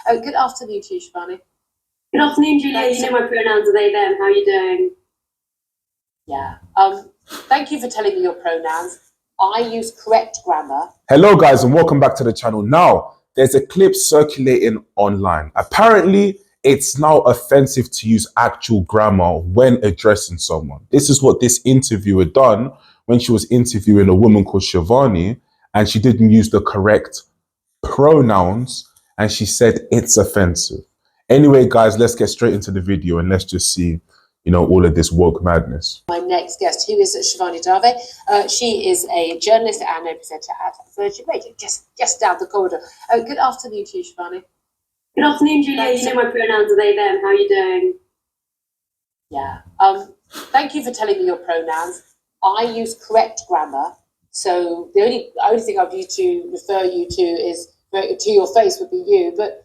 Good afternoon to you, Shivani. Good afternoon, Julia. You know my pronouns are they, them. How are you doing? Yeah. Thank you for telling me your pronouns. I use correct grammar. Hello, guys, and welcome back to the channel. Now, there's a clip circulating online. Apparently, it's now offensive to use actual grammar when addressing someone. This is what this interviewer done when she was interviewing a woman called Shivani, and she didn't use the correct pronouns, and she said it's offensive. Anyway, guys, let's get straight into the video and let's just see, all of this woke madness. My next guest, who is Shivani Dave. She is a journalist and a presenter at Virgin Radio, just down the corridor. Good afternoon to you, Shivani. Good afternoon, Julia. You know my pronouns are they, them. How are you doing? Yeah. Thank you for telling me your pronouns. I use correct grammar, so the only thing I'd need to refer you to your face would be you, but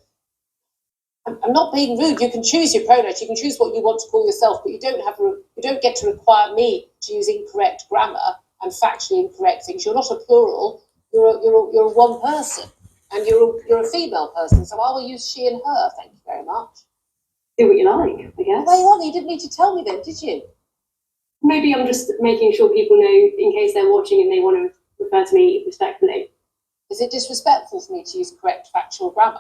I'm not being rude. You can choose your pronouns. You can choose what you want to call yourself, but you don't get to require me to use incorrect grammar and factually incorrect things. You're not a plural. You're a one person, and you're a female person. So I will use she and her. Thank you very much. Do what you like, I guess. Well, you are. You didn't need to tell me then, did you? Maybe I'm just making sure people know in case they're watching and they want to refer to me respectfully. Is it disrespectful for me to use correct factual grammar?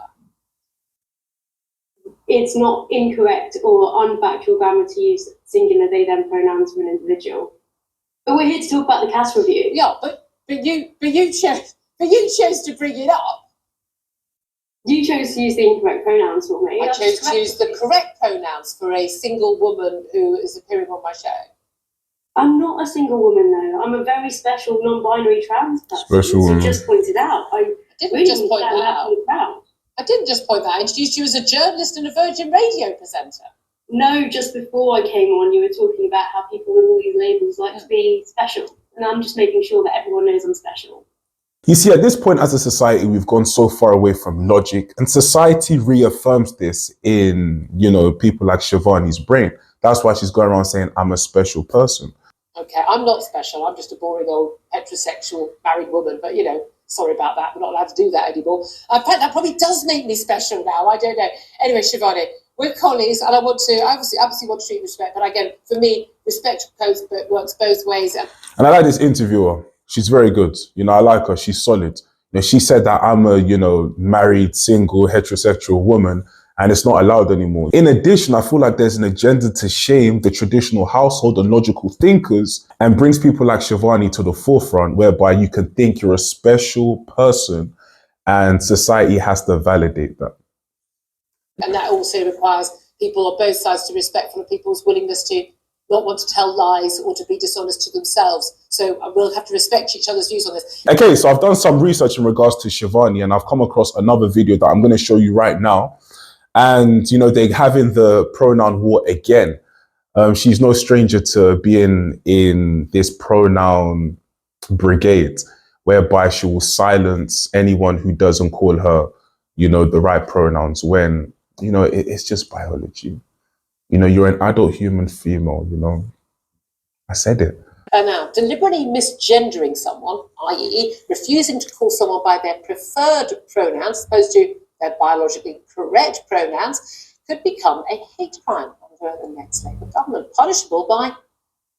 It's not incorrect or unfactual grammar to use singular they them pronouns for an individual. But we're here to talk about the cast review. Yeah, but you chose to bring it up. You chose to use the incorrect pronouns for me. I chose to use the correct pronouns for a single woman who is appearing on my show. I'm not a single woman though. I'm a very special non-binary trans person. Special woman. You just pointed out. I didn't just point that out. I didn't just point that out. I introduced you as a journalist and a Virgin Radio presenter. No, just before I came on, you were talking about how people with all these labels like to be special. And I'm just making sure that everyone knows I'm special. You see, at this point as a society, we've gone so far away from logic, and society reaffirms this in, people like Shivani's brain. That's why she's going around saying, I'm a special person. Okay, I'm not special. I'm just a boring old heterosexual married woman. But, sorry about that. We're not allowed to do that anymore. In fact, that probably does make me special now. I don't know. Anyway, Shivani, we're colleagues, and I obviously want to treat respect. But again, for me, respect works both ways. And I like this interviewer. She's very good. I like her. She's solid. She said that I'm a, married, single, heterosexual woman, and it's not allowed anymore. In addition, I feel like there's an agenda to shame the traditional household and logical thinkers and brings people like Shivani to the forefront, whereby you can think you're a special person and society has to validate that. And that also requires people on both sides to be respectful of people's willingness to not want to tell lies or to be dishonest to themselves. So we'll have to respect each other's views on this. Okay, so I've done some research in regards to Shivani, and I've come across another video that I'm going to show you right now. And, they're having the pronoun war again. She's no stranger to being in this pronoun brigade, whereby she will silence anyone who doesn't call her, the right pronouns when, it's just biology. You're an adult human female, I said it. Now, deliberately misgendering someone, i.e. refusing to call someone by their preferred pronouns, as opposed to their biologically correct pronouns, could become a hate crime under the next Labour government, punishable by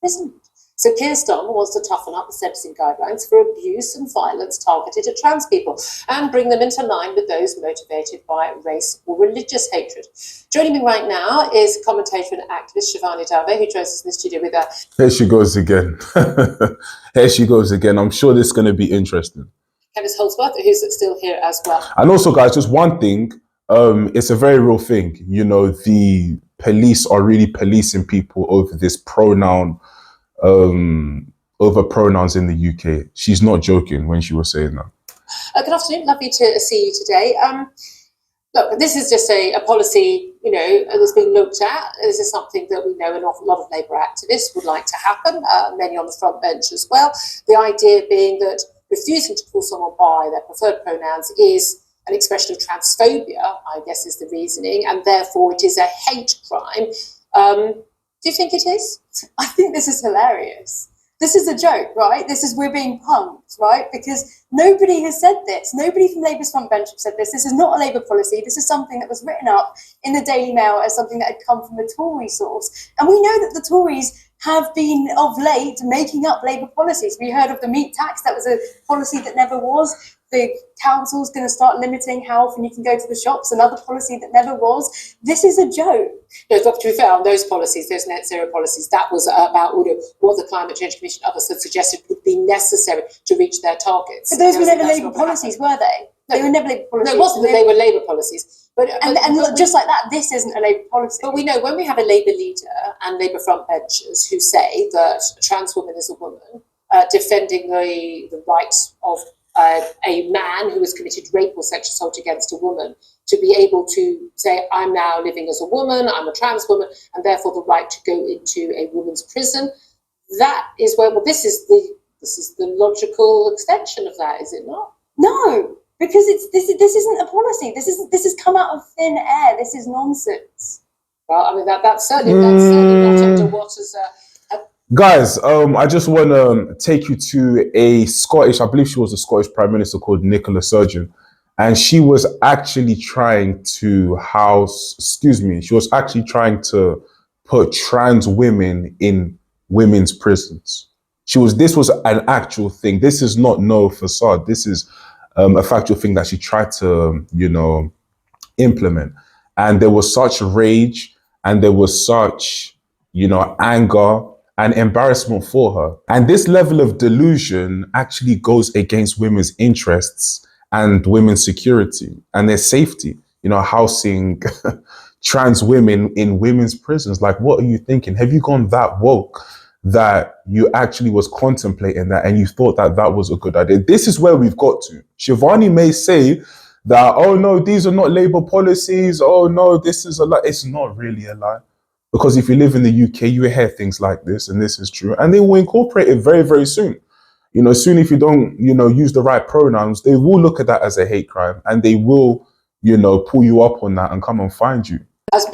imprisonment. So Keir Starmer wants to toughen up the sentencing guidelines for abuse and violence targeted at trans people and bring them into line with those motivated by race or religious hatred. Joining me right now is commentator and activist Shivani Dave, who joins us in the studio with us. Here she goes again. Here she goes again. I'm sure this is going to be interesting. Kevin Holdsworth, who's still here as well. And also, guys, just one thing. It's a very real thing. The police are really policing people over this pronoun, over pronouns in the UK. She's not joking when she was saying that. Good afternoon. Lovely to see you today. Look, this is just a policy, that's being looked at. This is something that we know an awful lot of Labour activists would like to happen, many on the front bench as well. The idea being that refusing to call someone by their preferred pronouns is an expression of transphobia, I guess is the reasoning, and therefore it is a hate crime. Do you think it is? I think this is hilarious. This is a joke, right? We're being punked, right? Because nobody has said this. Nobody from Labour's front bench have said this. This is not a Labour policy. This is something that was written up in the Daily Mail as something that had come from a Tory source. And we know that the Tories have been of late making up Labour policies. We heard of the meat tax. That was a policy that never was. The council's going to start limiting how often you can go to the shops, another policy that never was. This is a joke. No, to be fair, on those policies, those net zero policies, that was about what the Climate Change Commission and others had suggested would be necessary to reach their targets. But those were never Labour policies, were they? They were never Labour policies. No, it wasn't that they were Labour policies. But just like that, this isn't a Labour policy. But we know when we have a Labour leader and Labour front benchers who say that a trans woman is a woman, defending the rights of a man who has committed rape or sexual assault against a woman, to be able to say, I'm now living as a woman, I'm a trans woman, and therefore the right to go into a woman's prison. That is where, well, this is the logical extension of that, is it not? No, because this isn't a policy. This has come out of thin air. This is nonsense. Well, I mean that's certainly not under what is. Guys, I just want to take you to a Scottish, I believe she was a Scottish Prime Minister called Nicola Sturgeon. And she was actually trying to put trans women in women's prisons. This was an actual thing. This is not no facade. This is a factual thing that she tried to, implement. And there was such rage and there was such, anger and embarrassment for her. And this level of delusion actually goes against women's interests and women's security and their safety, housing trans women in women's prisons. Like, what are you thinking? Have you gone that woke that you actually was contemplating that and you thought that that was a good idea? This is where we've got to. Shivani may say that, oh no, these are not Labour policies. Oh no, this is a lie. It's not really a lie. Because if you live in the UK, you hear things like this, and this is true. And they will incorporate it very, very soon. Soon if you don't, use the right pronouns, they will look at that as a hate crime and they will, pull you up on that and come and find you. Has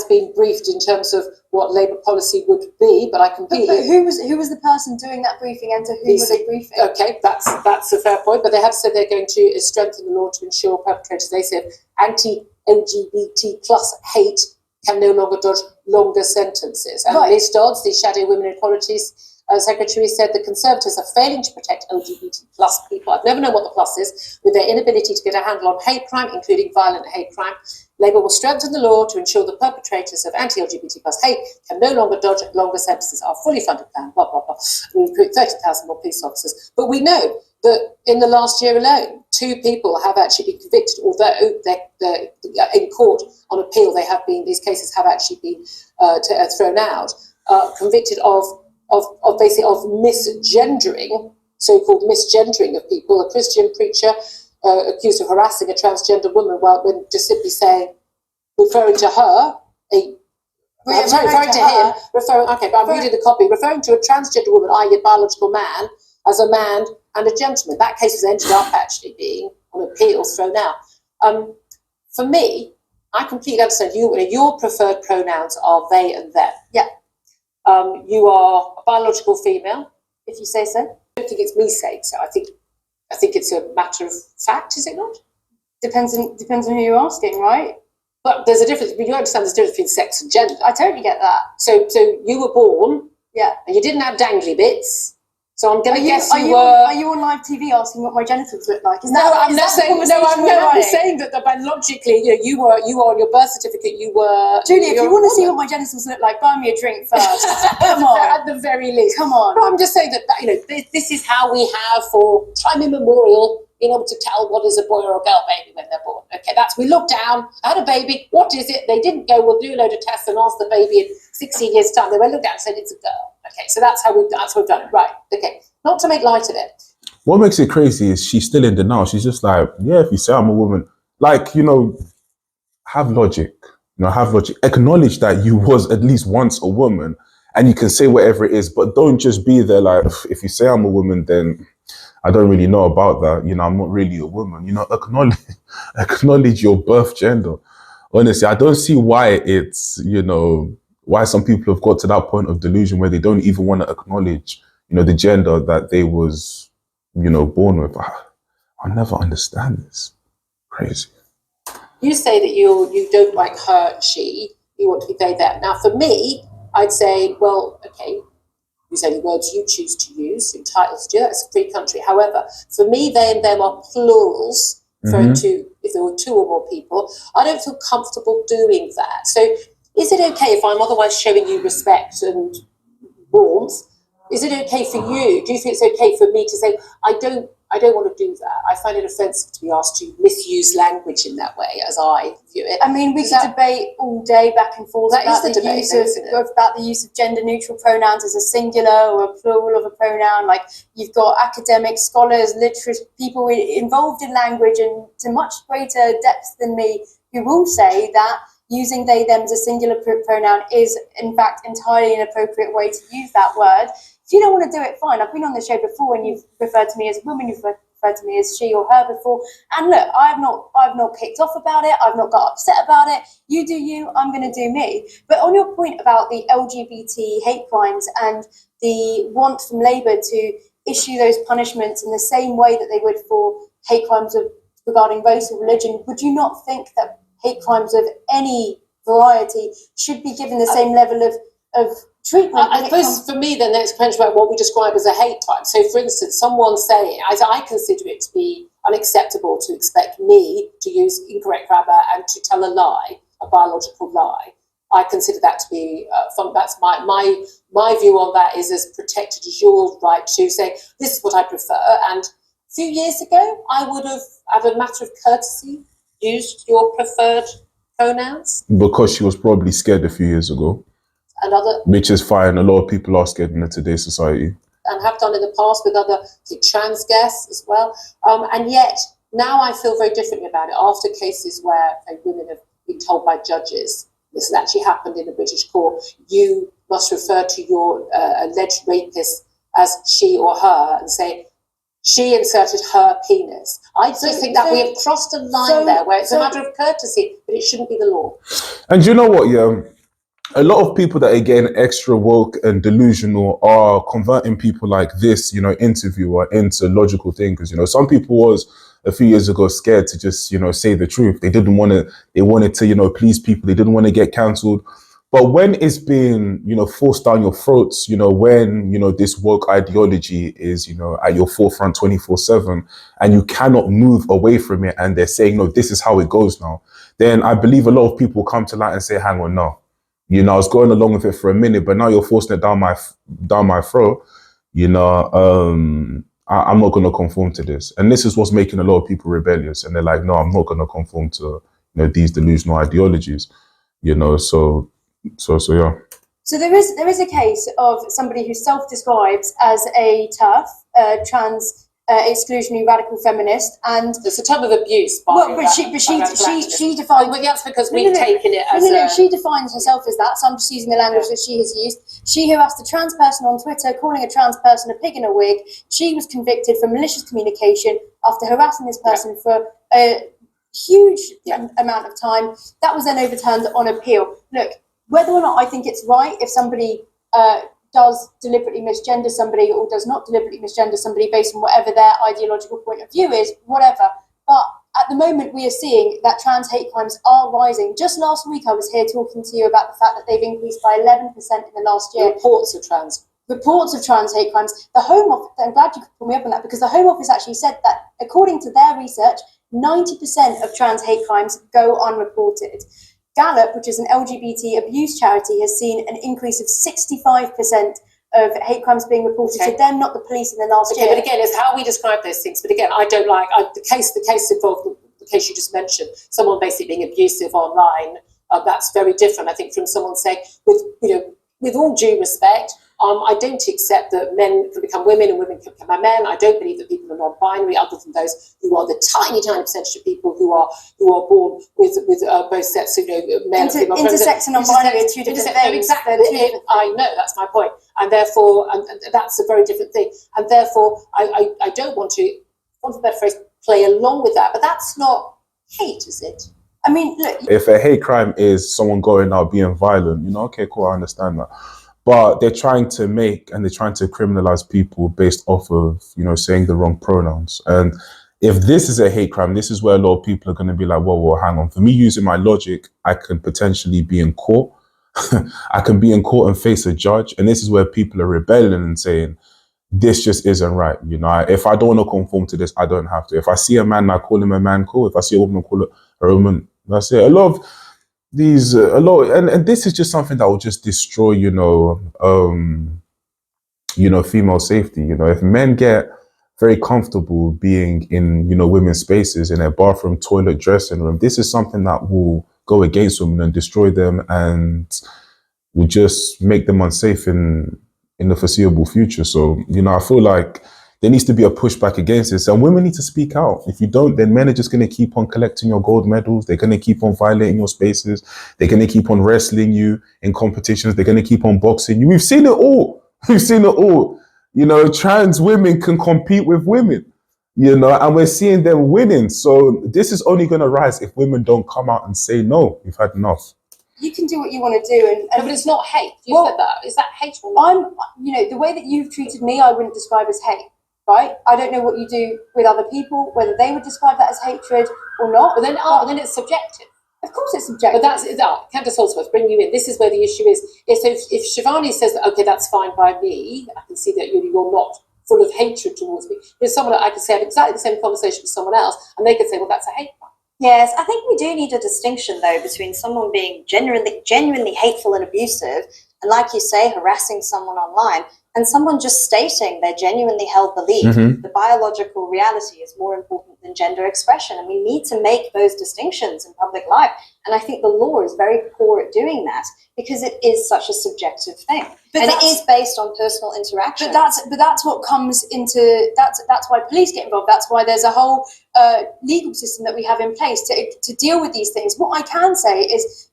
been briefed in terms of what Labour policy would be, but I completely... But who was the person doing that briefing and to whom were they briefing? Okay, that's a fair point, but they have said they're going to strengthen the law to ensure perpetrators, they said, anti-LGBT plus hate can no longer dodge longer sentences. And Right. Liz Dodds, the Shadow Women Equalities Secretary, said the Conservatives are failing to protect LGBT plus people. I've never known what the plus is, with their inability to get a handle on hate crime, including violent hate crime. Labour will strengthen the law to ensure the perpetrators of anti-LGBT plus hate can no longer dodge longer sentences. Our fully funded plan, blah, blah, blah. We recruit 30,000 more police officers. But we know that in the last year alone, 2 people have actually been convicted, although they're in court on appeal, these cases have actually been thrown out, convicted of basically of misgendering, so-called misgendering of people. A Christian preacher accused of harassing a transgender woman when just simply referring to her, referring the copy, referring to a transgender woman, i.e. a biological man, as a man and a gentleman. That case has ended up actually being on appeal, thrown out. For me, I completely understand your preferred pronouns are they and them. Yeah. You are a biological female, If you say so. I don't think it's me saying so. I think it's a matter of fact, is it not? Depends on who you're asking, right? But there's a difference. You understand there's a difference between sex and gender. I totally get that. So you were born, Yeah. and you didn't have dangly bits. So I'm going to guess Are you you were. on live TV asking what my genitals look like? I'm saying that biologically, you were on your birth certificate. You were. Julie, if you want to see what my genitals look like, buy me a drink first. Come on. At the very least. Come on. But I'm just saying that this is how we have for time immemorial been able to tell what is a boy or a girl baby when they're born. Okay, we look down, had a baby, what is it? They didn't go, we'll do a load of tests and ask the baby in 16 years' time. They went, look down and said it's a girl. Okay, so that's how we've done it. Right, okay. Not to make light of it. What makes it crazy is she's still in denial. She's just like, yeah, if you say I'm a woman, like, have logic. Have logic. Acknowledge that you was at least once a woman and you can say whatever it is, but don't just be there like, if you say I'm a woman, then I don't really know about that. I'm not really a woman. Acknowledge your birth gender. Honestly, I don't see why it's, why some people have got to that point of delusion where they don't even want to acknowledge, you know, the gender that they was, you know, born with. I'll never understand this. Crazy. You say that you don't like her, she, you want to be they, them. Now, for me, I'd say, well, okay, use any words you choose to use, you're entitled to do that, it's a free country. However, for me, they and them are plurals, referring to if there were two or more people. I don't feel comfortable doing that. So is it okay if I'm otherwise showing you respect and warmth? Is it okay for you? Do you think it's okay for me to say, I don't want to do that? I find it offensive to be asked to misuse language in that way, as I view it. I mean, we could debate all day back and forth about the use of gender neutral pronouns as a singular or a plural of a pronoun. Like, you've got academics, scholars, literate people involved in language and to much greater depth than me who will say that using they, them as a singular pronoun is, in fact, entirely an appropriate way to use that word. If you don't want to do it, fine. I've been on the show before and you've referred to me as a woman, you've referred to me as she or her before. And look, I've not kicked off about it. I've not got upset about it. You do you, I'm going to do me. But on your point about the LGBT hate crimes and the want from Labour to issue those punishments in the same way that they would for hate crimes regarding race or religion, would you not think that hate crimes of any variety should be given the same level of treatment? I suppose for me, then, it's question about what we describe as a hate crime. So, for instance, someone saying, as I consider it to be unacceptable to expect me to use incorrect grammar and to tell a lie, a biological lie. I consider that to be that's my view on that is as protected as your right to say this is what I prefer. And a few years ago, I would have, as a matter of courtesy, used your preferred pronouns. Because she was probably scared a few years ago. Which is fine. A lot of people are scared in today's society. And have done in the past with other trans guests as well. And yet, now I feel very differently about it. After cases where women have been told by judges, this has actually happened in a British court, you must refer to your alleged rapist as she or her and say, she inserted her penis. I just think that we have crossed a line there where it's a matter of courtesy, but it shouldn't be the law. And you know what, yeah? A lot of people that are getting extra woke and delusional are converting people like this, you know, interviewer into logical thinkers. You know, some people was a few years ago scared to just, you know, say the truth. They wanted to, you know, please people. They didn't want to get cancelled. But when it's being, you know, forced down your throats, you know, when, you know, this woke ideology is, you know, at your forefront 24/7 and you cannot move away from it and they're saying, no, this is how it goes now, then I believe a lot of people come to light and say, hang on, no. You know, I was going along with it for a minute, but now you're forcing it down my throat. You know, I'm not going to conform to this. And this is what's making a lot of people rebellious. And they're like, no, I'm not going to conform to, you know, these delusional ideologies. You know, so yeah. So there is a case of somebody who self-describes as a TERF, trans exclusionary radical feminist, and it's a type of abuse. She defines. Well, that's because we've taken it as she defines herself as that. So I'm just using the language that she has used. She harassed a trans person on Twitter, calling a trans person a pig in a wig. She was convicted for malicious communication after harassing this person for a huge amount of time. That was then overturned on appeal. Look, whether or not I think it's right if somebody does deliberately misgender somebody or does not deliberately misgender somebody based on whatever their ideological point of view is, whatever. But at the moment, we are seeing that trans hate crimes are rising. Just last week, I was here talking to you about the fact that they've increased by 11% in the last year. Reports of trans hate crimes. The Home Office, I'm glad you could pull me up on that, because the Home Office actually said that, according to their research, 90% of trans hate crimes go unreported. Gallup, which is an LGBT abuse charity, has seen an increase of 65% of hate crimes being reported to them, not the police, in the last year. But again, it's how we describe those things. But again, I don't like the case involved, the case you just mentioned, someone basically being abusive online. That's very different, I think, from someone saying, with all due respect, I don't accept that men can become women and women can become men. I don't believe that people are non-binary, other than those who are the tiny percentage of people who are born with both sets, male and female. Intersex and non-binary are two different things. Exactly. I know, that's my point. And therefore, and that's a very different thing. And therefore, I don't want to, for a better phrase, play along with that. But that's not hate, is it? I mean, look. If a hate crime is someone going out being violent, okay, cool, I understand that. but they're trying to criminalize people based off of, you know, saying the wrong pronouns. And if this is a hate crime, this is where a lot of people are going to be like, whoa, hang on. For me, using my logic, I can potentially be in court. I can be in court and face a judge. And this is where people are rebelling and saying, this just isn't right. You know, if I don't want to conform to this, I don't have to. If I see a man, I call him a man, cool. If I see a woman, I call her a woman. That's it. A lot of these, and this is just something that will just destroy, female safety. You know, if men get very comfortable being in, women's spaces, in their bathroom, toilet, dressing room, this is something that will go against women and destroy them and will just make them unsafe in the foreseeable future. So, I feel like there needs to be a pushback against this, and women need to speak out. If you don't, then men are just going to keep on collecting your gold medals. They're going to keep on violating your spaces. They're going to keep on wrestling you in competitions. They're going to keep on boxing you. We've seen it all. We've seen it all. Trans women can compete with women, and we're seeing them winning. So this is only going to rise if women don't come out and say, no, we've had enough. You can do what you want to do, and No, but it's not hate. You said that. Is that hate or not? the way that you've treated me, I wouldn't describe as hate, right? I don't know what you do with other people, whether they would describe that as hatred or not. But then it's subjective. Of course it's subjective. But Candace Holdsworth, bring you in. This is where the issue is. So if Shivani says that, okay, that's fine by me, I can see that you're not full of hatred towards me. There's someone that I could say have exactly the same conversation with someone else, and they could say, well, that's a hate crime. Yes, I think we do need a distinction, though, between someone being genuinely hateful and abusive, and like you say, harassing someone online, and someone just stating their genuinely held belief. The biological reality is more important than gender expression, and we need to make those distinctions in public life. And I think the law is very poor at doing that because it is such a subjective thing, and it is based on personal interaction. But that's what comes into that's why police get involved. That's why there's a whole legal system that we have in place to deal with these things. What I can say is,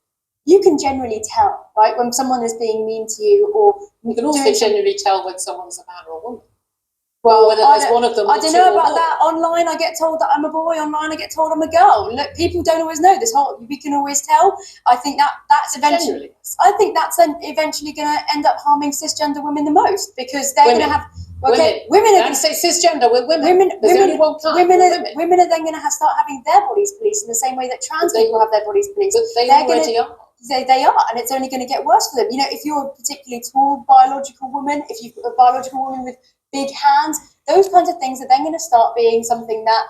you can generally tell, right, when someone is being mean to you, or you can also generally tell when someone's a man or a woman. Well, whether there's one of them. I don't know about that. Online, I get told that I'm a boy. Online, I get told I'm a girl. Look, people don't always know this. We can always tell. I think that's eventually. I think that's eventually going to end up harming cisgender women the most, because they're going to have. Okay, women are going to say cisgender. We're women. Women are then going to start having their bodies policed in the same way that trans people have their bodies policed. But they already are. They are, and it's only going to get worse for them. If you're a particularly tall biological woman, if you've got a biological woman with big hands, those kinds of things are then going to start being something that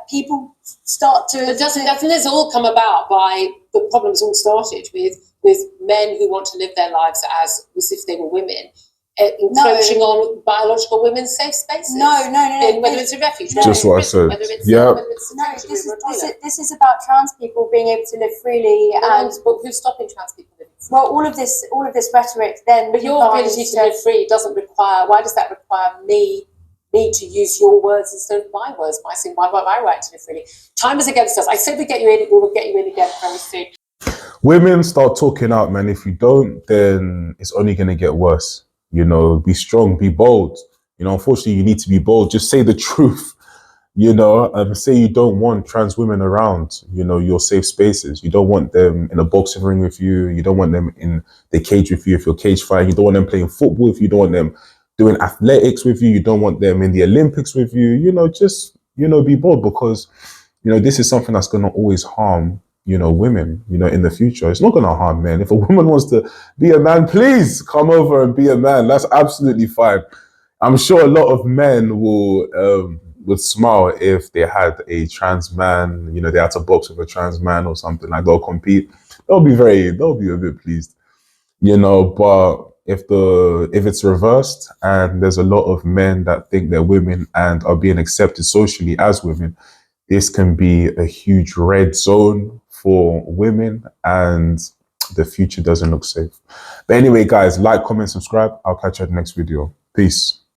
people start to. But doesn't this all come about by the problems all started with men who want to live their lives as if they were women, encroaching on biological women's safe spaces? No. Whether it's a refuge, just what I said. This is about trans people being able to live freely, but who's stopping trans people living? Well, all of this rhetoric then. But your ability to live free doesn't require. Why does that require me to use your words instead of my words? Why my right to live freely? Time is against us. I said we will get you in again very soon. Women, start talking out, man. If you don't, then it's only going to get worse. Be strong, be bold. Unfortunately, you need to be bold. Just say the truth. Say you don't want trans women around, your safe spaces. You don't want them in a boxing ring with you. You don't want them in the cage with you if you're cage fighting. You don't want them playing football with you. You don't want them doing athletics with you. You don't want them in the Olympics with you. Just be bold, because, this is something that's going to always harm, women, in the future. It's not going to harm men. If a woman wants to be a man, please come over and be a man. That's absolutely fine. I'm sure a lot of men would smile if they had a trans man, they had to box with a trans man or something, like they'll compete. They'll be a bit pleased, but if it's reversed and there's a lot of men that think they're women and are being accepted socially as women, this can be a huge red zone for women, and the future doesn't look safe. But anyway, guys, like, comment, subscribe. I'll catch you at the next video. Peace.